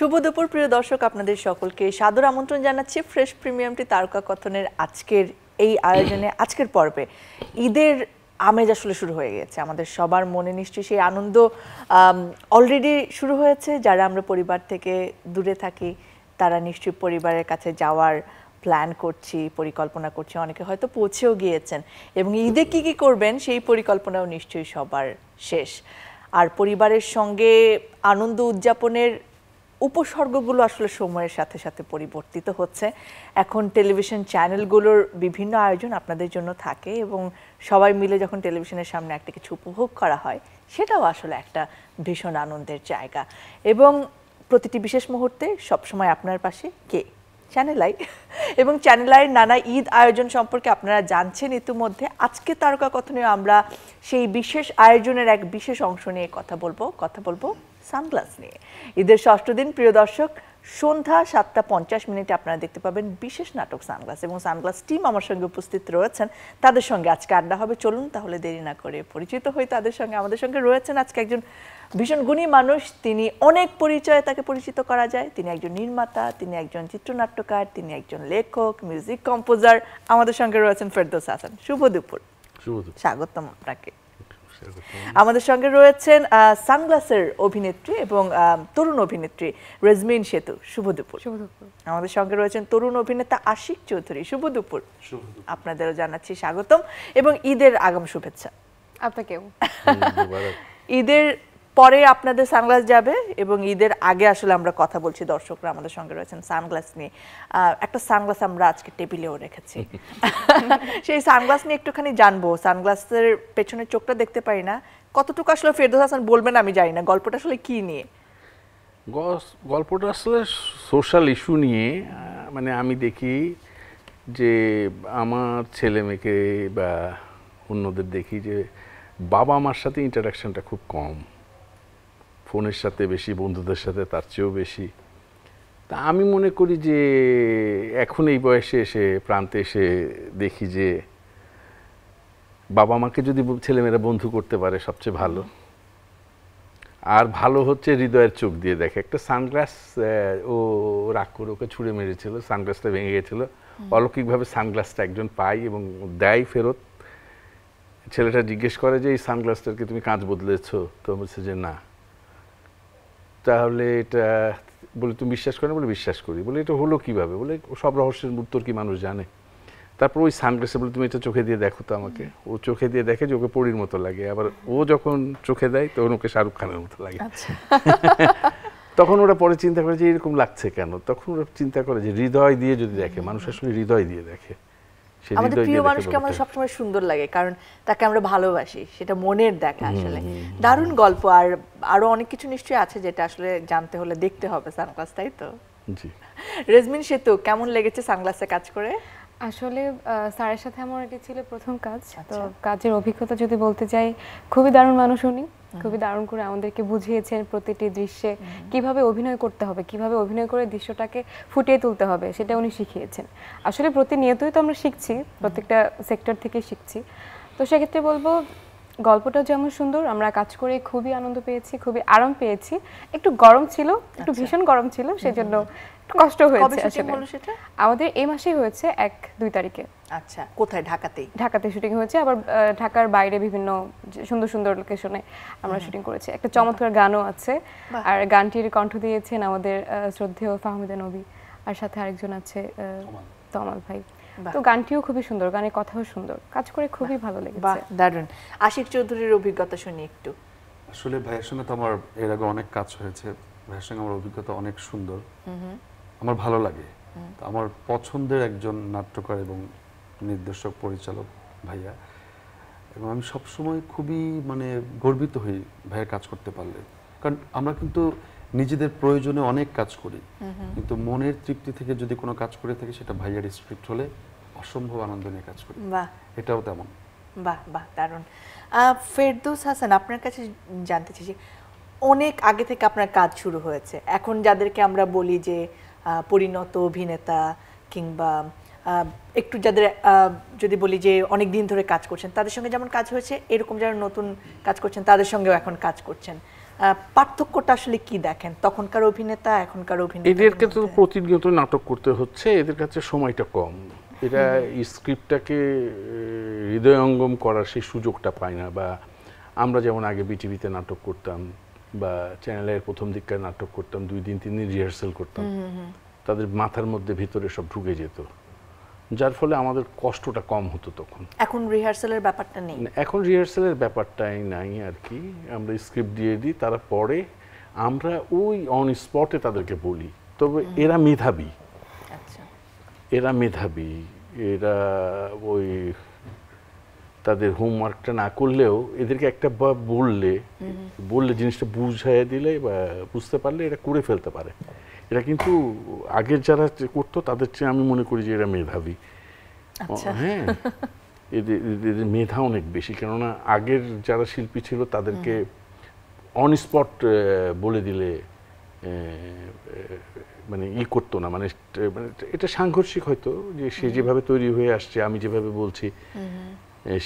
শুভ দুপুর প্রিয় দর্শক, আপনাদের সকলকে সাদর আমন্ত্রণ জানাচ্ছি ফ্রেশ প্রিমিয়ামটি তারকা কথনের আজকের এই আয়োজনে। আজকের পর্বে ঈদের আমেজ আসলে শুরু হয়ে গেছে, আমাদের সবার মনে নিশ্চয়ই সেই আনন্দ অলরেডি শুরু হয়েছে। যারা আমরা পরিবার থেকে দূরে থাকি তারা নিশ্চয়ই পরিবারের কাছে যাওয়ার প্ল্যান করছি, পরিকল্পনা করছি, অনেকে হয়তো পৌঁছেও গিয়েছেন এবং ঈদে কি কি করবেন সেই পরিকল্পনাও নিশ্চয়ই সবার শেষ। আর পরিবারের সঙ্গে আনন্দ উদযাপনের উপসর্গগুলো আসলে সময়ের সাথে সাথে পরিবর্তিত হচ্ছে। এখন টেলিভিশন চ্যানেলগুলোর বিভিন্ন আয়োজন আপনাদের জন্য থাকে এবং সবাই মিলে যখন টেলিভিশনের সামনে একটা কিছু উপভোগ করা হয় সেটাও আসলে একটা ভীষণ আনন্দের জায়গা। এবং প্রতিটি বিশেষ মুহূর্তে সবসময় আপনার পাশে কে? Channel I. এবং চ্যানেল আইয়ের নানা ঈদ আয়োজন সম্পর্কে আপনারা জানছেন ইতিমধ্যে। আজকে তারকা কথনে আমরা সেই বিশেষ আয়োজনের এক বিশেষ অংশ নিয়ে কথা বলবো সানগ্লাস নিয়ে। ঈদের ষষ্ঠ দিন প্রিয় দর্শক, সন্ধ্যা 7:50 আপনারা দেখতে পাবেন বিশেষ নাটক সানগ্লাস, এবং সানগ্লাস টিম আমার সঙ্গে উপস্থিত রয়েছেন। তাদের সঙ্গে আজকে আড্ডা হবে। চলুন তাহলে দেরি না করে পরিচিত হই তাদের সঙ্গে। আমাদের সঙ্গে রয়েছেন আজকে একজন ভীষণ গুণী মানুষ, তিনি অনেক পরিচয়ে তাকে পরিচিত করা যায়। তিনি একজন নির্মাতা, তিনি একজন চিত্রনাট্যকার, তিনি একজন লেখক, মিউজিক কম্পোজার। আমাদের সঙ্গে রয়েছেন ফেরদৌস হাসান। শুভ দুপুর। স্বাগতম আপনাকে। আমাদের সঙ্গে রয়েছেন সানগ্লাসের অভিনেত্রী এবং তরুণ অভিনেত্রী রেজমিন সেতু। শুভ দুপুর। আমাদের সঙ্গে রয়েছেন তরুণ অভিনেতা আশিক চৌধুরী। শুভ দুপুর। আপনাদেরও জানাচ্ছি স্বাগতম এবং ঈদের আগাম শুভেচ্ছা আপনাকেও। ঈদের পরে আপনাদের সানগ্লাস যাবে এবং ঈদের আগে আসলে আমরা কথা বলছি, দর্শকরা আমাদের সঙ্গে রয়েছেন সানগ্লাস নিয়ে। একটা সানগ্লাস আমরা আজকে টেবিলেও রেখেছি। সেই সানগ্লাস নিয়ে একটুখানি জানবো। সানগ্লাসের পেছনের চোখটা দেখতে পারি না, কতটুকু আসলে ফেরদৌস হাসান বলবেন আমি জানি না। গল্পটা আসলে কি নিয়ে? গল্পটা আসলে সোশ্যাল ইস্যু নিয়ে। মানে আমি দেখি যে আমার ছেলে মেয়েকে বা অন্যদের দেখি যে বাবা মার সাথে ইন্টারাকশনটা খুব কম, ফোনের সাথে বেশি, বন্ধুদের সাথে তার চেয়েও বেশি। তা আমি মনে করি যে এখন এই বয়সে এসে প্রান্তে এসে দেখি যে বাবা মাকে যদি ছেলেমেয়েরা বন্ধু করতে পারে সবচেয়ে ভালো। আর ভালো হচ্ছে হৃদয়ের চোখ দিয়ে দেখে। একটা সানগ্লাস ও রাগ করে ওকে ছুঁড়ে মেরেছিল, সানগ্লাসটা ভেঙে গেছিল। অলৌকিকভাবে সানগ্লাসটা একজন পাই এবং দেয় ফেরত। ছেলেটা জিজ্ঞেস করে যে এই সানগ্লাসটাকে তুমি কাঁচ বদলেছো? তো বলছে যে না। তাহলে এটা বলে তুমি বিশ্বাস করো না? বলে বিশ্বাস করি। বলে এটা হলো কিভাবে? বলে সব রহস্যের উত্তর কি মানুষ জানে? তারপর ওই সানগ্লাসে বলে তুমি এটা চোখে দিয়ে দেখো তো আমাকে। ও চোখে দিয়ে দেখে যে ওকে পরীর মতো লাগে। আবার ও যখন চোখে দেয় তখন ওকে শাহরুখ খানের মতো লাগে। তখন ওরা পরে চিন্তা করে যে এরকম লাগছে কেন। তখন ওরা চিন্তা করে যে হৃদয় দিয়ে যদি দেখে, মানুষ আসলে হৃদয় দিয়ে দেখে। আমাদের প্রিয় মানুষকে আমাদের সবসময় সুন্দর লাগে কারণ তাকে আমরা ভালোবাসি, সেটা মনের দেখা। আসলে দারুণ গল্প। আর আরো অনেক কিছু নিশ্চয়ই আছে যেটা আসলে জানতে হলে দেখতে হবে সানগ্লাস, তাই তো? জি। রেজমিন সেতু, কেমন লেগেছে সানগ্লাসে কাজ করে? আসলে স্যারের সাথে আমার এটি ছিল প্রথম কাজ। তো কাজের অভিজ্ঞতা যদি বলতে যাই, খুবই দারুণ মানুষ উনি। খুবই দারুণ করে আমাদেরকে বুঝিয়েছেন প্রতিটি দৃশ্যে কিভাবে অভিনয় করতে হবে, কিভাবে অভিনয় করে দৃশ্যটাকে ফুটিয়ে তুলতে হবে, সেটা উনি শিখিয়েছেন। আসলে প্রতিনিয়তই তো আমরা শিখছি, প্রত্যেকটা সেক্টর থেকে শিখছি। তো সেক্ষেত্রে বলবো গল্পটা যেমন সুন্দর, আমরা কাজ করে খুবই আনন্দ পেয়েছি, খুবই আরাম পেয়েছি। একটু গরম ছিল, একটু ভীষণ গরম ছিল, সেজন্য কষ্ট হয়েছে আসলে। আমাদের এই মাসেই হয়েছে 1-2 তারিখে। আচ্ছা, কোথায়? ঢাকাতে শুটিং হয়েছে। আবার ঢাকার বাইরে বিভিন্ন সুন্দর সুন্দর লোকেশনে আমরা শুটিং করেছি। একটা চমৎকার গানও আছে, আর গানটির কণ্ঠ দিয়েছেন আমাদের শ্রদ্ধেয় ফাহমিদা নবী, আর সাথে আরেকজন আছে তমাল ভাই। তো গানটিও খুবই সুন্দর, গানের কথাও সুন্দর। কাজ করে খুবই ভালো লেগেছে। বাহ, দারুণ। আশিক চৌধুরীর অভিজ্ঞতা শুনি একটু। আসলে ভাইয়ের সঙ্গে তো আমার এর আগে অনেক কাজ হয়েছে। ভাইয়ের সঙ্গে আমার অভিজ্ঞতা অনেক সুন্দর, আমার ভালো লাগে। আমার পছন্দের একজন নাট্যকার এবং নির্দেশক, পরিচালক ভাইয়া, এবং আমি সবসময় খুবই গর্বিত হই ভাইয়ের কাজ করতে পারলে। কারণ আমরা কিন্তু নিজেদের প্রয়োজনে অনেক কাজ করি, কিন্তু মনের তৃপ্তি থেকে যদি কোনো কাজ করে থাকি সেটা ভাইয়ার স্ক্রিপ্ট হলে অসম্ভব আনন্দ নিয়ে কাজ করি। বাহ, এটাও তেমন। বাহ বাহ, দারুণ। ফেরদৌস হাসান, আপনার কাছে জানতে চাইছি, অনেক আগে থেকে আপনার কাজ শুরু হয়েছে। এখন যাদেরকে আমরা বলি যে পরিণত অভিনেতা কিংবা একটু যাদের যদি বলি যে অনেক দিন ধরে কাজ করছেন, তাদের সঙ্গে যেমন কাজ হয়েছে, এরকম যারা নতুন কাজ করছেন তাদের সঙ্গেও এখন কাজ করছেন। পার্থক্যটা আসলে কি দেখেন তখনকার অভিনেতা এখনকার অভিনেতা? এদেরকে তো প্রতিনিয়ত নাটক করতে হচ্ছে, এদের কাছে সময়টা কম, এরা স্ক্রিপ্টটাকে হৃদয়ঙ্গম করার সেই সুযোগটা পায় না। বা আমরা যেমন আগে বিটিভিতে নাটক করতাম বা চ্যানেলের প্রথম দিককার নাটক করতাম, 2 দিন 3 দিন রিহার্সাল করতাম, তাদের মাথার মধ্যে ভিতরে সব ঢুকে যেত, যার ফলে আমাদের কষ্টটা কম হতো তখন। এখন রিহার্সালের ব্যাপারটা নেই, এখন রিহার্সালের ব্যাপারটাই নাই আর কি। আমরা স্ক্রিপ্ট দিয়ে দিই, তারা পড়ে, আমরা ওই অন স্পটে তাদেরকে বলি। তবে এরা মেধাবী, আচ্ছা এরা মেধাবী, এরা ওই তাদের হোমওয়ার্কটা না করলেও এদেরকে একটা বললে জিনিসটা বুঝাইয়া দিলে বা বুঝতে পারলে এরা করে ফেলতে পারে। এরা কিন্তু আগের যারা করতো তাদের চেয়ে আমি মনে করি যে এরা মেধাবী। হ্যাঁ, এদের মেধা অনেক বেশি, কেননা আগের যারা শিল্পী ছিল তাদেরকে অন স্পট বলে দিলে মানে করতো না, মানে এটা সাংঘর্ষিক হয়তো, যে সে যেভাবে তৈরি হয়ে আসছে আমি যেভাবে বলছি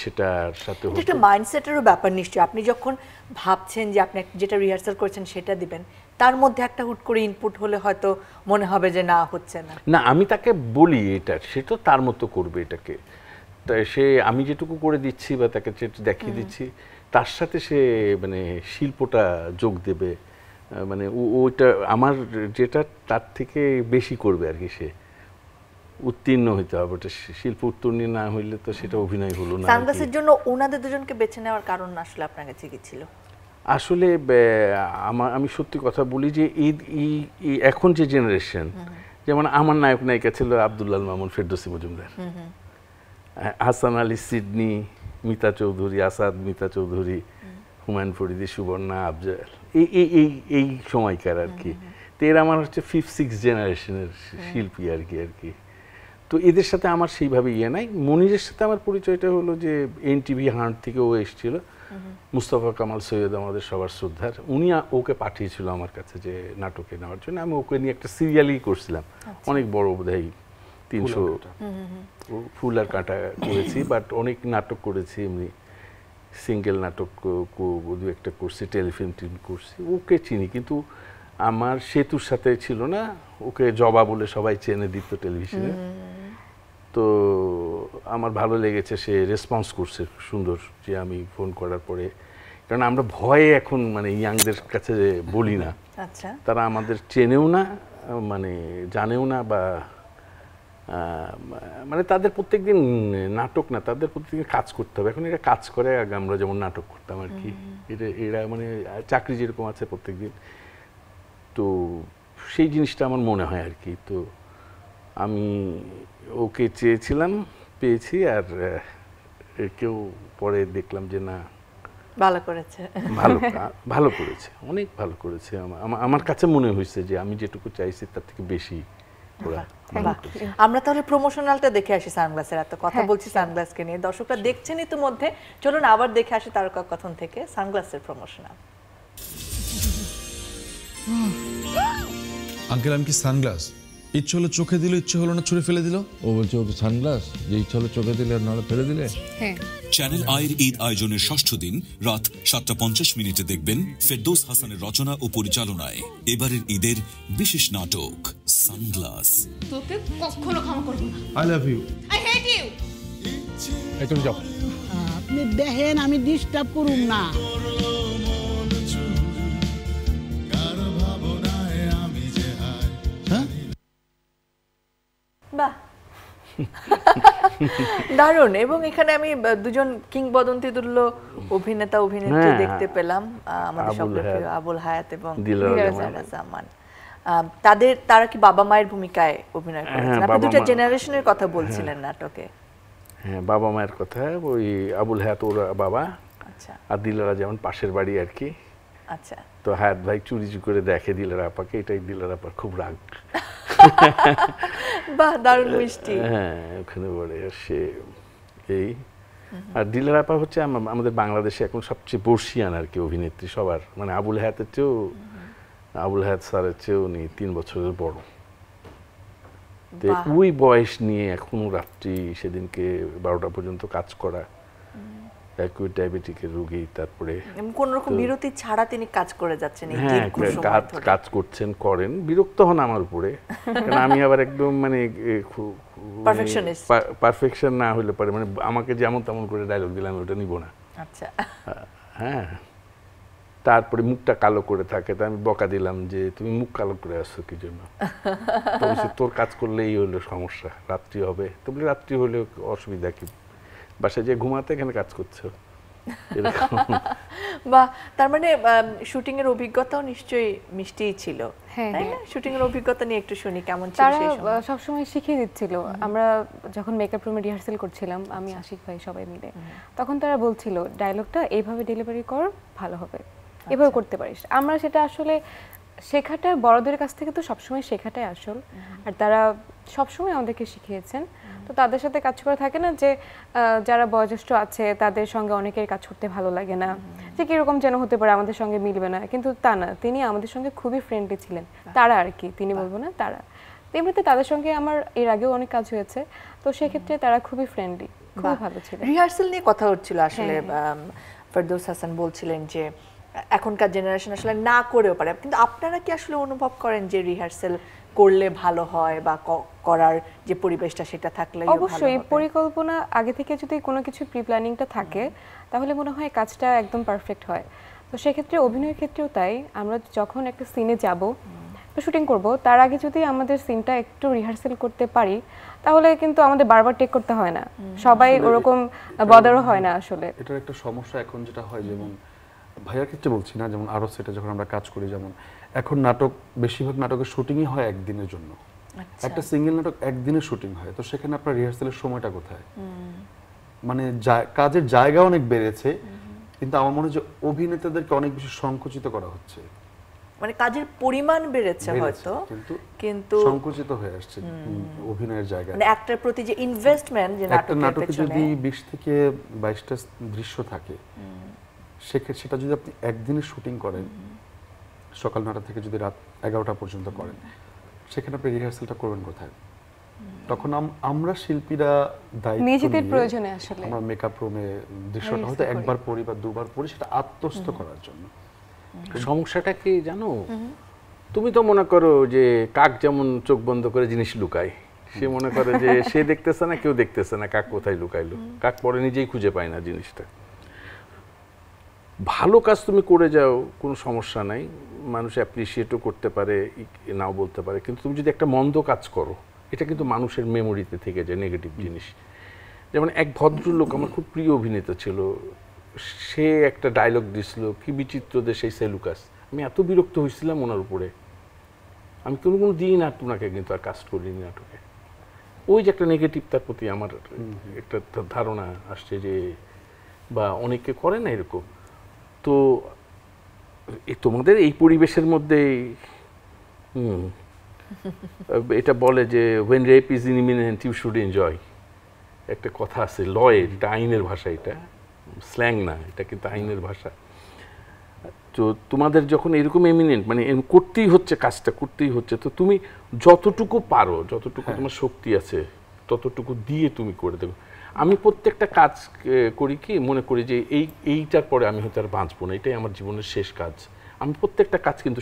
সেটার সাথে একটা মাইন্ডসেটেরও ব্যাপার নিশ্চয়ই। আপনি যখন ভাবছেন যে আপনি যেটা রিহার্সাল করছেন সেটা দিবেন, তার মধ্যে একটা হুট করে ইনপুট হলে হয়তো মনে হবে যে না হচ্ছে না। না, আমি তাকে বলি এটা, সে তো তার মতো করবে এটাকে, তাই সে আমি যেটুকু করে দিচ্ছি বা তাকে যেটা দেখিয়ে দিচ্ছি তার সাথে সে মানে শিল্পটা যোগ দেবে, মানে ওইটা আমার যেটা তার থেকে বেশি করবে আর কি। সে উত্তীর্ণ হইতে হবে, ওটা শিল্প উত্তীর্ণ না হইলে তো সেটা অভিনয় হলো না। সানগ্লাসের জন্য ওনাদের দুজনকে বেছে নেওয়ার কারণ আসলে আপনার কাছে কি ছিল? আসলে আমি সত্যি কথা বলি যে এখন যে জেনারেশন, যেমন আমার নায়ক নায়িকা ছিল আব্দুল্লাহ মামুন, ফেরদৌসী মজুমদার, হাসান আলী সিডনি, মিতা চৌধুরী, আসাদ মিতা চৌধুরী, হুমায়ুন ফরিদি, সুবর্ণা, আফজাল, এই সময়কার আর কি। তো এরা আমার হচ্ছে 5-6 জেনারেশনের শিল্পী আর কি। তো এদের সাথে আমার সেইভাবে নাই। মনিরের সাথে আমার পরিচয়টা হলো যে এনটিভি হান্ট থেকে ও এসেছিল, মুস্তফা কামাল সৈয়দ আমাদের সবার শ্রদ্ধার, উনি ওকে পাঠিয়েছিল আমার কাছে যে নাটকে নেওয়ার জন্য। আমি ওকে নিয়ে একটা সিরিয়ালই করছিলাম, অনেক বড়, বোধহয় 300 ফুল আর কাঁটা করেছি, বাট অনেক নাটক করেছি, এমনি সিঙ্গেল নাটক 2-একটা করছি, টেলিফিল্ম করছি। ওকে চিনি, কিন্তু আমার সেতুর সাথে ছিল না, ওকে জবা বলে সবাই চেনে দিত টেলিভিশনে। তো আমার ভালো লেগেছে, সে রেসপন্স করছে সুন্দর, যে আমি ফোন করার পরে, কারণ আমরা ভয়ে এখন মানে ইয়াংদের কাছে বলি না, আচ্ছা তারা আমাদের চেনেও না, মানে জানেও না, বা মানে তাদের প্রত্যেকদিন নাটক না, তাদের প্রত্যেকদিন কাজ করতে হবে। এখন এরা কাজ করে, আগে আমরা যেমন নাটক করতাম আর কি, এরা মানে চাকরি যেরকম আছে প্রত্যেকদিন, তো সেই জিনিসটা আমার মনে হয় আর কি। তো আমি ওকে চেয়েছিলাম, পেয়েছি, আর কেউ পরে দেখলাম যে না, ভালো করেছে, ভালো করেছে, অনেক ভালো করেছে। আমার কাছে মনে হয়েছে যে আমি যেটুকু চাইছি তার থেকে বেশি ওরা। আমরা তাহলে প্রমোশনালটা দেখে আসি সানগ্লাসের। এত কথা বলছি সানগ্লাসকে নিয়ে, দর্শকরা দেখছেন ইতিমধ্যে, চলুন আবার দেখে আসি তারকা কথন থেকে সানগ্লাসের প্রমোশনাল। আঙ্কেল, আমি কি সানগ্লাস? ইচ্ছে হলো চোখে দিল, ইচ্ছে হলো না ছুঁড়ে ফেলে দিল। ও বলছে ও কি সানগ্লাস যে ইচ্ছে হলো চোখে দিলে আর নাহলে ফেলে দিলে? হ্যাঁ। চ্যানেল আইয়ের ঈদ আয়োজনের ষষ্ঠ দিন রাত 7:50 দেখবেন ফেরদৌস হাসানের রচনা ও পরিচালনায় এবারের ঈদের বিশেষ নাটক সানগ্লাস। তোকে কখনো ক্ষমা করব না। I love you. I hate you. এই তুমি যাও। আপনি দেখেন আমি ডিস্টার্ব করুম না। বাহ, দারুণ। এবং এখানে আমি দুজন কিংবদন্তি তুল্য অভিনেতা অভিনেত্রী দেখতে পেলাম, আমাদের সকলের প্রিয় আবুল হায়াত এবং দিলারা জামান। তারা কি বাবা মায়ের ভূমিকায় অভিনয় করেছেন? আপনি দুটো জেনারেশনের কথা বলছিলেন নাটকে। হ্যাঁ, বাবা মায়ের কথা। ওই আবুল হায়াত ওর বাবা, আচ্ছা, আর দিলারা যেমন পাশের বাড়ি আর কি। আচ্ছা, তো হায়াত ভাই চুরি করে দেখে দিলারা আপাকে, এটাই দিলারা আপার খুব রাগ। বাহ, দারুণ মিষ্টি। হ্যাঁ, ওখানে বলে সে এই। আর দিলারা আপা হচ্ছে আমাদের বাংলাদেশে এখন সবচেয়ে বর্ষিয়ান আর কি অভিনেত্রী সবার, মানে আবুল হায়াতের চেয়েও, আবুল হায়াত স্যারের চেয়েও উনি 3 বছরের বড়। ওই বয়স নিয়ে এখনো রাত্রি, সেদিনকে 12টা পর্যন্ত কাজ করা, অ্যাকুইট ডায়াবেটিকের রোগী, তারপরে কোন রকম বিরতি ছাড়া তিনি কাজ করে যাচ্ছেন এই হ্যাঁ দীর্ঘ সময় ধরে। কাজ করছেন, করেন, বিরক্ত হন আমার উপরে, কারণ আমি আবার একদম মানে পারফেকশন না হলে পারে, মানে আমাকে যেমন তেমন করে ডায়লগ দিলাম ওটা নিব না। আচ্ছা, হ্যাঁ, তারপরে মুখটা কালো করে থাকে, তা আমি বকা দিলাম যে তুমি মুখ কালো করে আসছো কি জন্য, তোর কাজ করলেই হলো সমস্যা, রাত্রি হবে, তো বলি রাত্রি হলে অসুবিধা কি, বাসায় যে ঘুমাতে এখানে কাজ করছো। বা তার মানে শুটিং এর অভিজ্ঞতাও নিশ্চয়ই মিষ্টিই ছিল, তাই না? শুটিং এর অভিজ্ঞতা নিয়ে একটু শুনি কেমন ছিল সেই সময়। তারা সবসময় শিখিয়ে দিচ্ছিল। আমরা যখন মেকআপ রুমে রিহার্সাল করছিলাম, আমি আশিক ভাই সবাই মিলে, তখন তারা বলছিল ডায়লগটা এইভাবে ডেলিভারি কর, ভালো হবে, এভাবে করতে পারিস। আমরা সেটা আসলে শেখাটা বড়দের কাছ থেকে তো সবসময় শেখাটাই আসল, আর তারা সবসময় আমাদেরকে শিখিয়েছেন। তো তাদের সাথে কাজ করা থাকে না যে যারা বয়োজ্যেষ্ঠ আছে তাদের সঙ্গে অনেকের কাজ করতে ভালো লাগে না, যে কিরকম যেন হতে পারে, আমাদের সঙ্গে মিলবে না, কিন্তু তা না, তিনি আমাদের সঙ্গে খুবই ফ্রেন্ডলি ছিলেন। তারা আর কি, তিনি বলবো না, তারা এমনিতে তাদের সঙ্গে আমার এর আগেও অনেক কাজ হয়েছে, তো সেক্ষেত্রে তারা খুবই ফ্রেন্ডলি, খুবই ভালো ছিলেন। রিহার্সাল নিয়ে কথা হচ্ছিল আসলে, ফেরদৌস হাসান বলছিলেন যে এখনকার জেনারেশন আসলে না করেও পারে, কিন্তু আপনারা কি আসলে অনুভব করেন যে রিহার্সাল করলে ভালো হয় বা করার যে পরিবেশটা সেটা থাকলে? অবশ্যই পরিকল্পনা আগে থেকে যদি কোনো কিছু প্রি প্ল্যানিংটা থাকে তাহলে মনে হয় কাজটা একদম পারফেক্ট হয়। তো সেক্ষেত্রে অভিনয়ের ক্ষেত্রেও তাই, আমরা যখন একটা সিনে যাব বা শুটিং করব, তার আগে যদি আমাদের সিনটা একটু রিহার্সাল করতে পারি তাহলে কিন্তু আমাদের বারবার টেক করতে হয় না, সবাই ওরকম বদারও হয় না। আসলে এটার একটা সমস্যা এখন যেটা হয়, যেমন ভাইয়ার ক্ষেত্রে বলছি না, যেমন আরো সেটা যখন আমরা কাজ করি, যেমন এখন নাটক, বেশিরভাগ নাটকের শুটিংই হয় একদিনের জন্য, একটা সিঙ্গেল নাটক একদিনের শুটিং হয়, তো সেখানে আপনার রিহার্সালের সময়টা কোথায়? মানে কাজের জায়গা অনেক বেড়েছে, কিন্তু আমার মনে হয় যে অভিনেতাদেরকে অনেক বেশি সংকুচিত করা হচ্ছে, মানে কাজের পরিমাণ বেড়েছে হয়তো, কিন্তু সংকুচিত হয়ে আসছে অভিনয়ের জায়গা। মানে একটার প্রতি যে ইনভেস্টমেন্ট, যে নাটকে যদি 20 থেকে 22টা দৃশ্য থাকে, সেটা যদি আপনি একদিনে শুটিং করেন, সকাল 9টা থেকে যদি রাত 11টা পর্যন্ত করেন, সেখানে আপনি রিহার্সালটা করবেন কোথায়? তখন আমরা শিল্পীরা দায়িত্ব নিজেদের প্রয়োজনে আসলে আমরা মেকআপ রুমে দৃশ্যটা হয়তো একবার পরি বা দুবার পরি, সেটা আত্মস্থ করার জন্য। সমস্যাটা কি জানো, তুমি তো মনে করো যে কাক যেমন চোখ বন্ধ করে জিনিস লুকায়, সে মনে করে যে সে দেখতেছে না, কেউ দেখতেছে না কাক কোথায় লুকাইলো, কাক পরে নিজেই খুঁজে পায় না জিনিসটা। ভালো কাজ তুমি করে যাও, কোনো সমস্যা নাই, মানুষ অ্যাপ্রিসিয়েটও করতে পারে, নাও বলতে পারে, কিন্তু তুমি যদি একটা মন্দ কাজ করো, এটা কিন্তু মানুষের মেমোরিতে থেকে যায় নেগেটিভ জিনিস। যেমন এক ভদ্রলোক, আমার খুব প্রিয় অভিনেতা ছিল, সে একটা ডায়লগ দিছিল, কি বিচিত্র দেশ এই সেলুকাস, আমি এত বিরক্ত হয়েছিলাম ওনার উপরে, আমি কোনো দিন আর তোমাকে কিন্তু আর কাজ করিনি নাটকে। ওই যে একটা নেগেটিভ তার প্রতি আমার একটা ধারণা আসছে যে, বা অনেকে করে না এরকম। তো তোমাদের এই পরিবেশের মধ্যে এটা বলে যে when rape is imminent you should enjoy, একটা কথা আছে লয়ের, এটা আইনের ভাষা, এটা স্ল্যাং না, এটা কিন্তু আইনের ভাষা। তো তোমাদের যখন এরকম এমিনেন্ট, মানে করতেই হচ্ছে, কাজটা করতেই হচ্ছে, তো তুমি যতটুকু পারো, যতটুকু তোমার শক্তি আছে ততটুকু দিয়ে তুমি করে দেবে। আমি প্রত্যেকটা কাজ করি কি মনে করি যে এইটার পরে আমি হয়তো আর বাঁচবো না, এটাই আমার জীবনের শেষ কাজ। আমি প্রত্যেকটা কাজ কিন্তু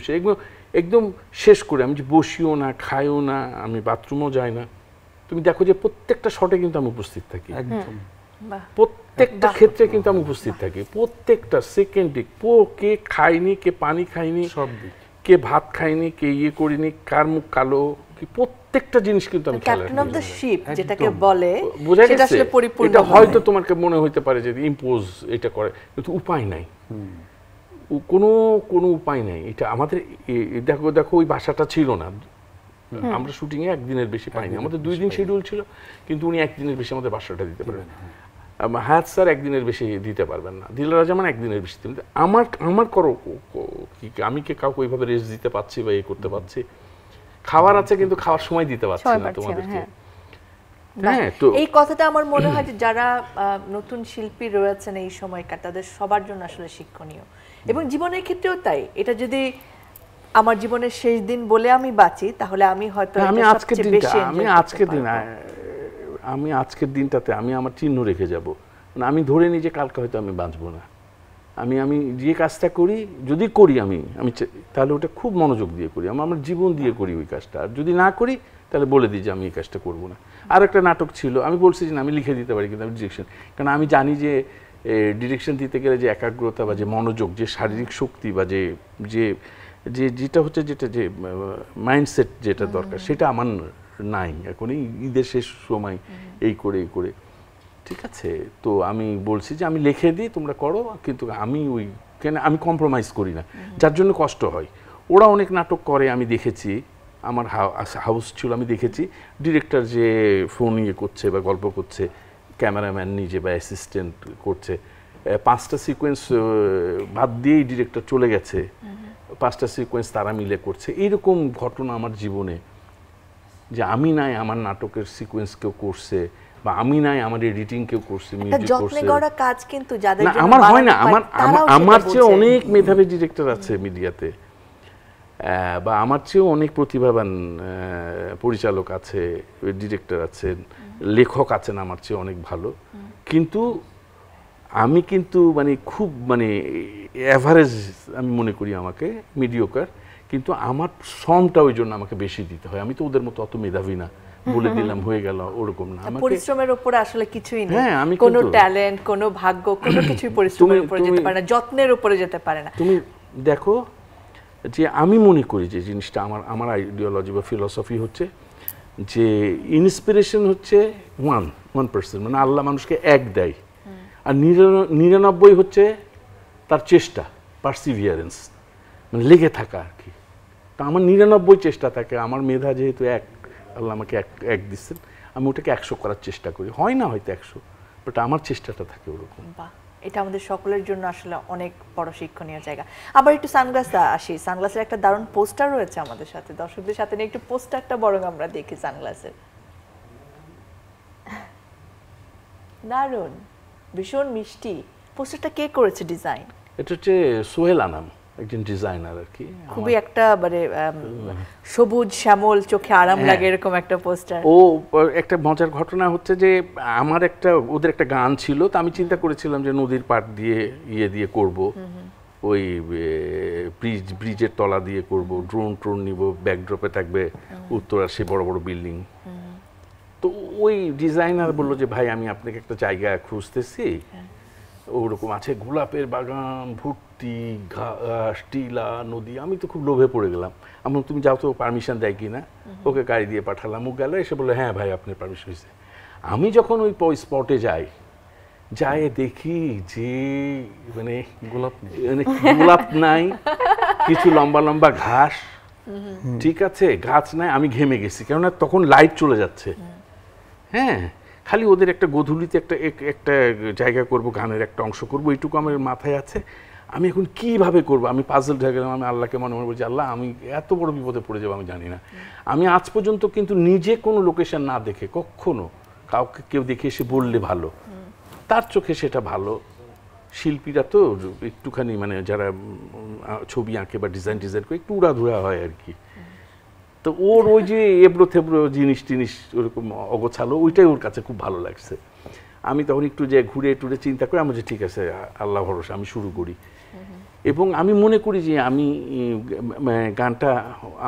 একদম শেষ করে, আমি যে বসিও না, খাইও না, আমি বাথরুমও যাই না, তুমি দেখো যে প্রত্যেকটা শটে কিন্তু আমি উপস্থিত থাকি, প্রত্যেকটা ক্ষেত্রে কিন্তু আমি উপস্থিত থাকি, প্রত্যেকটা সেকেন্ডে। কে খায়নি, কে পানি খায়নি, সব কে ভাত খায়নি, কে ইয়ে করিনি, কার মুখ কালো, কি প্রত্যেকটা জিনিস কিন্তু আমি ক্যাপ্টেন অফ দ্য শিপ যেটাকে বলে, বোঝা গেছে? এটা হয়তো তোমাকে মনে হইতে পারে যে ইম্পোজ এটা করে, কিন্তু উপায় নাই, কোনো উপায় নাই। এটা আমাদের দেখো ওই ভাষাটা ছিল না, আমরা শুটিং এ একদিনের বেশি পাইনি, আমাদের 2 দিন শিডিউল ছিল, কিন্তু উনি একদিনের বেশি আমাদের ভাষাটা দিতে পারবেন। হায়াত স্যার একদিনের বেশি দিতে পারবেন না, দিলরাজ জামান একদিনের বেশি। আমার করো কি, আমি কি কাউকে ওইভাবে রেস্ট দিতে পারছি বা এই করতে পারছি? খাবার আছে কিন্তু খাওয়ার সময় দিতে পারছি না তোমাদেরকে। হ্যাঁ, তো এই কথাটা আমার মনে হয় যে যারা নতুন শিল্পী রয়েছেন এই সময়কার, তাদের সবার জন্য আসলে শিক্ষণীয়, এবং জীবনের ক্ষেত্রেও তাই। এটা যদি আমার জীবনের শেষ দিন বলে আমি বাঁচি, তাহলে আমি হয়তো আমি আজকের দিনটাতে আমি আমার চিহ্ন রেখে যাব মানে আমি ধরে নিই যে কালকে হয়তো আমি বাঁচবো না, আমি যে কাজটা করি যদি করি আমি তাহলে ওটা খুব মনোযোগ দিয়ে করি, আমার জীবন দিয়ে করি ওই কাজটা। আর যদি না করি তাহলে বলে দিই যে আমি এই কাজটা করবো না। আর একটা নাটক ছিল, আমি বলছি যে আমি লিখে দিতে পারি, কিন্তু আমি ডিরেকশন, কারণ আমি জানি যে ডিরেকশন দিতে গেলে যে একাগ্রতা বা যে মনোযোগ, যে শারীরিক শক্তি বা যেটা হচ্ছে যে মাইন্ডসেট যেটা দরকার সেটা আমার নাই এখন। এই ঈদের শেষ সময় এই করে ঠিক আছে। তো আমি বলছি যে আমি লিখে দিই, তোমরা করো, কিন্তু আমি আমি কম্প্রোমাইজ করি না, যার জন্য কষ্ট হয়। ওরা অনেক নাটক করে, আমি দেখেছি, আমার হাউস ছিল, আমি দেখেছি ডিরেক্টর যে ফোন করছে বা গল্প করছে, ক্যামেরাম্যান নিজে বা অ্যাসিস্ট্যান্ট করছে, 5টা সিকোয়েন্স বাদ দিয়েই ডিরেক্টর চলে গেছে, 5টা সিকোয়েন্স তারা মিলে করছে। এইরকম ঘটনা আমার জীবনে, যে আমি নাই আমার নাটকের সিকোয়েন্স কেউ করছে, বা আমি নাই আমার এডিটিং কেউ করছে, মিউজিক করছে। কাজ কিন্তু যাদের জন্য আমার হয় না, আমার চেয়ে অনেক মেধাবী ডিরেক্টর আছে মিডিয়াতে, বা আমার চেয়েও অনেক প্রতিভাবান পরিচালক আছে, ডিরেক্টর আছেন, লেখক আছেন আমার চেয়ে অনেক ভালো, কিন্তু আমি কিন্তু মানে খুব মানে অ্যাভারেজ আমি মনে করি আমাকে, মিডিওকার। কিন্তু আমার শ্রমটা ওই জন্য আমাকে বেশি দিতে হয়, আমি তো ওদের মতো অত মেধাবী না, বলে দিলাম হয়ে গেল, ওরকম না। পরিশ্রমের উপরে আসলে কিছুই নেই, কোনো ট্যালেন্ট, কোনো ভাগ্য, কোনো কিছুই পরিশ্রমের উপরে যেতে পারে না, যত্নের উপরে যেতে পারে না। তুমি দেখো যে আমি মনে করি যে জিনিসটা আমার আইডিওলজি বা ফিলসফি হচ্ছে যে ইন্সপিরেশন হচ্ছে 1%, মানে আল্লাহ মানুষকে এক দেয়, আর 99 হচ্ছে তার চেষ্টা, পারসিভিয়ারেন্স, মানে লেগে থাকা আর কি। তো আমার 99 চেষ্টা থাকে, আমার মেধা যেহেতু আল্লাহ আমাকে এক দিচ্ছেন, আমি ওটাকে 100 করার চেষ্টা করি, হয় না হয়তো 100, বাট আমার চেষ্টাটা থাকে ওরকম। বাহ, এটা আমাদের সকলের জন্য আসলে অনেক বড় শিক্ষণীয় জায়গা। আবার একটু সানগ্লাসে আসি, সানগ্লাসের একটা দারুণ পোস্টার রয়েছে আমাদের সাথে, দর্শকদের সাথে নিয়ে একটু পোস্টারটা বরং আমরা দেখি সানগ্লাসের। দারুণ, ভীষণ মিষ্টি। পোস্টারটা কে করেছে ডিজাইন? এটা হচ্ছে সোহেল আনাম, একজন ডিজাইনার আর কি। খুবই একটা মানে সবুজ শ্যামল, চোখে আরাম লাগে এরকম একটা পোস্টার। ও একটা মজার ঘটনা হচ্ছে যে আমার ওদের একটা গান ছিল, তো আমি চিন্তা করেছিলাম যে নদীর পাড় দিয়ে দিয়ে করব, ওই ব্রিজের তলা দিয়ে করব, ড্রোন নিব, ব্যাকড্রপে থাকবে উত্তরার সে বড় বড় বিল্ডিং। তো ওই ডিজাইনার বললো যে ভাই আমি আপনাকে একটা জায়গা খুঁজতেছি, ওরকম আছে গোলাপের বাগান ভর্তি, ঘাস, টিলা, নদী। আমি তো খুব লোভে পড়ে গেলাম, আমি তুমি যাও তো, পারমিশন দেয় কি না। ওকে গাড়ি দিয়ে পাঠালাম, ও গেল, এসে বললো হ্যাঁ ভাই আপনার পারমিশন হয়েছে। আমি যখন ওই স্পটে যাই দেখি যে মানে গোলাপ নাই, কিছু লম্বা লম্বা ঘাস, ঠিক আছে, গাছ নাই। আমি ঘেমে গেছি, কেননা তখন লাইট চলে যাচ্ছে। হ্যাঁ, খালি ওদের একটা গোধূলিতে একটা জায়গা করব, গানের একটা অংশ করব, এইটুকু আমার মাথায় আছে। আমি এখন কিভাবে করব, আমি পাজল হয়ে গেলাম। আমি আল্লাহকে মনে মনে বলছি, আল্লাহ আমি এত বড় বিপদে পড়ে যাবো আমি জানি না। আমি আজ পর্যন্ত কিন্তু নিজে কোনো লোকেশন না দেখে, কখনো কাউকে কেউ দেখে এসে বললে ভালো, তার চোখে সেটা ভালো। শিল্পীরা তো একটুখানি মানে যারা ছবি আঁকে বা ডিজাইন করে একটু উড়াধুরা হয় আর কি। তো ওর ওই যে এবড়ো থেবড়ো জিনিস ওরকম অগোছালো, ওইটাই ওর কাছে খুব ভালো লাগছে। আমি তখন একটু যে ঘুরে টুরে চিন্তা করি, আমার যে ঠিক আছে আল্লাহ ভরসা, আমি শুরু করি। এবং আমি মনে করি যে আমি গানটা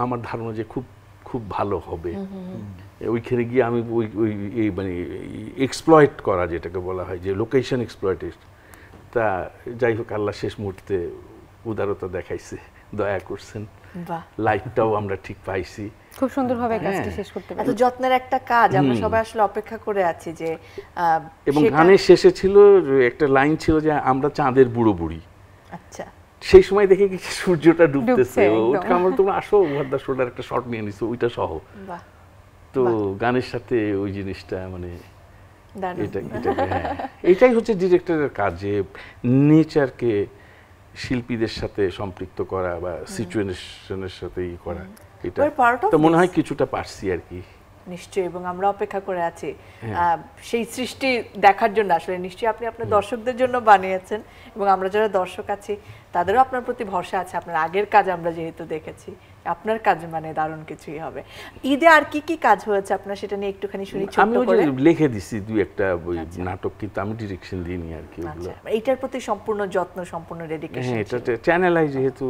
আমার ধারণা যে খুব খুব ভালো হবে। ওইখানে গিয়ে আমি ওই মানে এক্সপ্লয়েট করা, যেটাকে বলা হয় যে লোকেশন এক্সপ্লয়েটেড, তা যাই হোক আল্লাহ শেষ মুহূর্তে উদারতা দেখাইছে, দয়া করছেন, লাইটটাও আমরা ঠিক পাইছি, খুব সুন্দরভাবে কাজটি শেষ করতে পারি। এত যত্নের একটা কাজ, আমরা সবাই আসলে অপেক্ষা করে আছি যে। এবং গানের শেষে ছিল একটা লাইন ছিল যে আমরা চাঁদের বুড়ো বুড়ি। আচ্ছা, সেই সময় দেখে কি সূর্যটা ডুবতেছে, ওইটা আমরা তোমরা আসো ওভারদা শোল্ডার একটা শট নিয়ে নিছো ওইটা সহ। তো গানের সাথে ওই জিনিসটা মানে এটাই হচ্ছে ডিরেক্টরের কাজ, যে নেচারকে শিল্পীদের সাথে সম্পৃক্ত করা বা সিচুয়েশনের সাথে করা। এটা তো মনে হয় কিছুটা পারছি আর কি। নিশ্চয়ই, এবং আমরা অপেক্ষা করে আছি সেই সৃষ্টি দেখার জন্য। আসলে নিশ্চয়ই আপনি আপনার দর্শকদের জন্য বানিয়েছেন, এবং আমরা যারা দর্শক আছি তাদেরও আপনার প্রতি ভরসা আছে। আপনার আগের কাজ আমরা যেহেতু দেখেছি, আপনার কাজ মানে দারুণ কিছুই হবে। ঈদে আর কি কি কাজ হয়েছে আপনার সেটা নিয়ে একটুখানি শুনি ছোট্ট আমি ওই করে। যে লিখে দিছি দুই একটা ওই নাটক, কিন্তু আমি ডিরেকশন দিইনি আর কি ওগুলো। আচ্ছা, এইটার প্রতি সম্পূর্ণ যত্ন, সম্পূর্ণ ডেডিকেশন। হ্যাঁ, এটা চ্যানেল আই, যেহেতু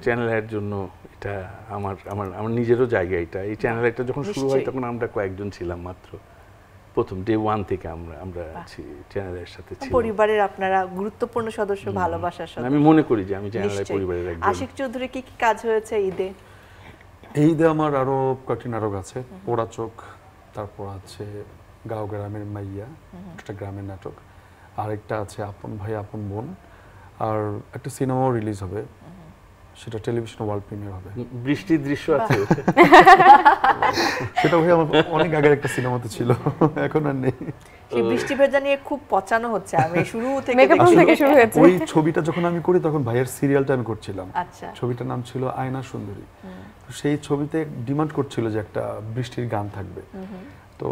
চ্যানেল আইয়ের জন্য এটা আমার আমার আমার নিজেরও জায়গা এটা। এই চ্যানেল আইটা যখন শুরু হয় তখন আমরা কয়েকজন ছিলাম মাত্র, প্রথম ডে 1 থেকে আমরা চ্যানেলের সাথে ছিলাম। পরিবারের আপনারা গুরুত্বপূর্ণ সদস্য, ভালোবাসার সদস্য। আমি মনে করি যে আমি চ্যানেল আই পরিবারের একজন। আশিক চৌধুরী কি কি কাজ হয়েছে ঈদে? এই ঈদে আমার আরো কয়েকটি নাটক আছে। পোড়া চোখ, তারপর আছে গাঁও গ্রামের মাইয়া, একটা গ্রামের নাটক, আরেকটা আছে আপন ভাই আপন বোন, আর একটা সিনেমাও রিলিজ হবে, সেটা টেলিভিশন ওয়ার্ল্ড প্রিমিয়ার হবে। বৃষ্টির দৃশ্য আছে সেটা ভাই আমার অনেক আগের একটা সিনেমাতে ছিল, এখন আর নেই। সেই বৃষ্টি ভেজা নিয়ে খুব পচানো হচ্ছে, আমি শুরু থেকে মেকআপ থেকে শুরু হয়েছে। ওই ছবিটা যখন আমি করি তখন ভাইয়ের সিরিয়ালটা আমি করছিলাম। আচ্ছা, ছবিটার নাম ছিল আয়না সুন্দরী। তো সেই ছবিতে ডিমান্ড করছিল যে একটা বৃষ্টির গান থাকবে। তো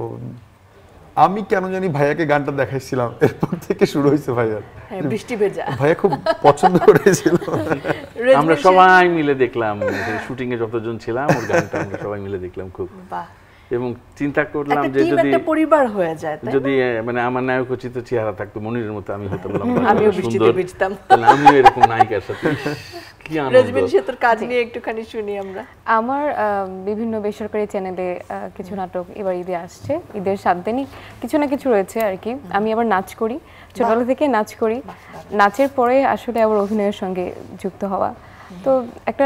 আমি কেন জানি ভাইয়াকে গানটা দেখাইছিলাম, এরপর থেকে শুরু হয়েছে ভাইয়ার বৃষ্টি ভেজা। ভাইয়া খুব পছন্দ করেছিল। আমরা সবাই মিলে দেখলাম, শুটিং এ যতজন ছিলাম ওর গানটা আমরা সবাই মিলে দেখলাম খুব। বাহ। এবং চিন্তা করলাম যে যদি একটা পরিবার হয়ে যায়, যদি মানে আমার নায়কোচিত চেহারা থাকতো মনিরের মতো, আমি হয়তো বললাম আমিও বৃষ্টিতে ভিজতাম, তাহলে আমিও এরকম নায়িকার সাথে কি আনন্দ। রেজবিন সেতুর কাজ নিয়ে একটুখানি শুনি আমরা। আমার বিভিন্ন বেসরকারি চ্যানেলে কিছু নাটক এবার ঈদে আসছে। ঈদের 7 দিনই কিছু না কিছু রয়েছে আর কি। আমি আবার নাচ করি, ছোটবেলা থেকে নাচ করি। নাচের পরে আসলে আবার অভিনয়ের সঙ্গে যুক্ত হওয়া। তো একটা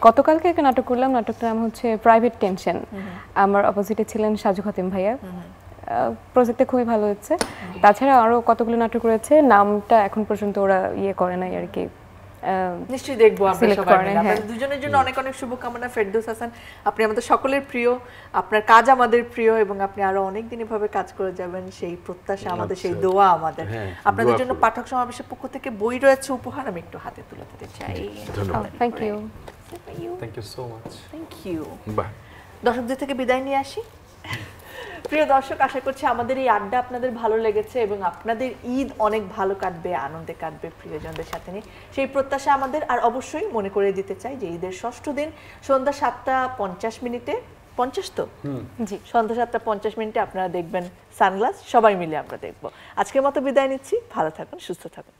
গতকালকে একটা নাটক করলাম, নাটকটার নাম হচ্ছে প্রাইভেট টেনশন। আমার অপোজিটে ছিলেন সাজু খাতিম ভাইয়া। প্রজেক্টটা খুবই ভালো হচ্ছে। তাছাড়া আরও কতগুলো নাটক রয়েছে, নামটা এখন পর্যন্ত ওরা করে নাই আর কি। নিশ্চয়ই দেখবো আমরা সবাই মিলে। আপনাদের দুজনের জন্য অনেক অনেক শুভকামনা। ফেরদৌস হাসান, আপনি আমাদের সকলের প্রিয়, আপনার কাজ আমাদের প্রিয় এবং আপনি আরো অনেক দিন এভাবে কাজ করে যাবেন সেই প্রত্যাশা আমাদের, সেই দোয়া আমাদের। আপনাদের জন্য পাঠক সমাবেশের পক্ষ থেকে বই রয়েছে উপহার, আমি একটু হাতে তুলে দিতে চাই। Thank you, thank you so much. Thank you. বাহ, দর্শকদের থেকে বিদায় নিয়ে আসি। প্রিয় দর্শক, আশা করছি আমাদের এই আড্ডা আপনাদের ভালো লেগেছে এবং আপনাদের ঈদ অনেক ভালো কাটবে, আনন্দে কাটবে প্রিয়জনদের সাথে নিয়ে, সেই প্রত্যাশা আমাদের। আর অবশ্যই মনে করে দিতে চাই যে ঈদের 6ষ্ঠ দিন সন্ধ্যা 7:50 মিনিটে, 50 তো জি, সন্ধ্যা 7:50 মিনিটে আপনারা দেখবেন সানগ্লাস, সবাই মিলে আমরা দেখব। আজকের মতো বিদায় নিচ্ছি, ভালো থাকুন, সুস্থ থাকুন।